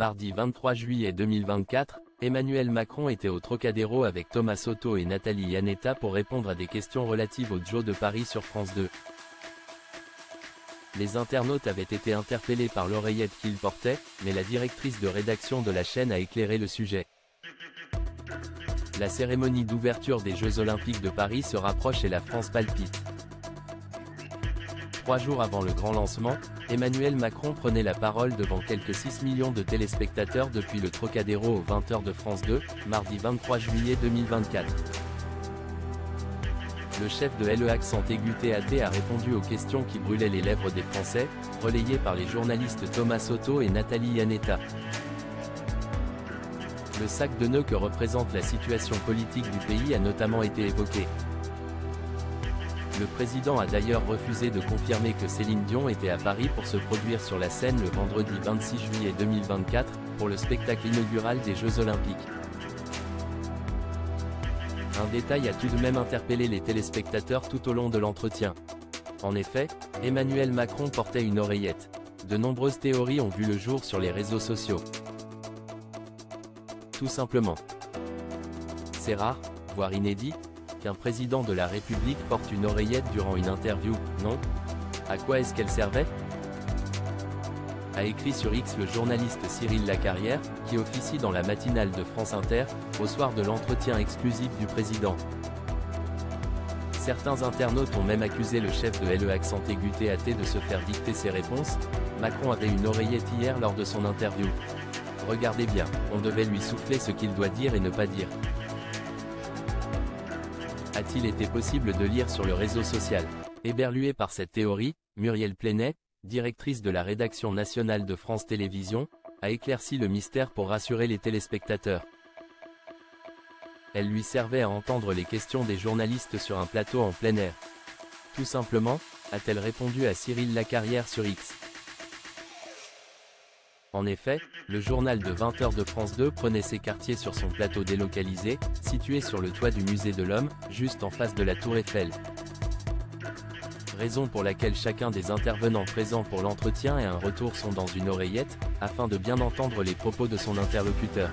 Mardi 23 juillet 2024, Emmanuel Macron était au Trocadéro avec Thomas Soto et Nathalie Iannetta pour répondre à des questions relatives au Joe de Paris sur France 2. Les internautes avaient été interpellés par l'oreillette qu'il portait, mais la directrice de rédaction de la chaîne a éclairé le sujet. La cérémonie d'ouverture des Jeux Olympiques de Paris se rapproche et la France palpite. 3 jours avant le grand lancement, Emmanuel Macron prenait la parole devant quelques 6 millions de téléspectateurs depuis le Trocadéro aux 20h de France 2, mardi 23 juillet 2024. Le chef de LE Accent aigu TAT a répondu aux questions qui brûlaient les lèvres des Français, relayées par les journalistes Thomas Soto et Nathalie Iannetta. Le sac de nœuds que représente la situation politique du pays a notamment été évoqué. Le président a d'ailleurs refusé de confirmer que Céline Dion était à Paris pour se produire sur la scène le vendredi 26 juillet 2024, pour le spectacle inaugural des Jeux Olympiques. Un détail a tout de même interpellé les téléspectateurs tout au long de l'entretien. En effet, Emmanuel Macron portait une oreillette. De nombreuses théories ont vu le jour sur les réseaux sociaux. Tout simplement. C'est rare, voire inédit, qu'un président de la République porte une oreillette durant une interview, non? À quoi est-ce qu'elle servait? A écrit sur X le journaliste Cyril Lacarrière, qui officie dans la matinale de France Inter, au soir de l'entretien exclusif du président. Certains internautes ont même accusé le chef de LE Accent aigu TAT de se faire dicter ses réponses. Macron avait une oreillette hier lors de son interview. Regardez bien, on devait lui souffler ce qu'il doit dire et ne pas dire. A-t-il été possible de lire sur le réseau social? Éberluée par cette théorie, Muriel Plénet, directrice de la rédaction nationale de France Télévisions, a éclairci le mystère pour rassurer les téléspectateurs. Elle lui servait à entendre les questions des journalistes sur un plateau en plein air. Tout simplement, a-t-elle répondu à Cyril Lacarrière sur X. En effet, le journal de 20h de France 2 prenait ses quartiers sur son plateau délocalisé, situé sur le toit du Musée de l'Homme, juste en face de la Tour Eiffel. Raison pour laquelle chacun des intervenants présents pour l'entretien et un retour sont dans une oreillette, afin de bien entendre les propos de son interlocuteur.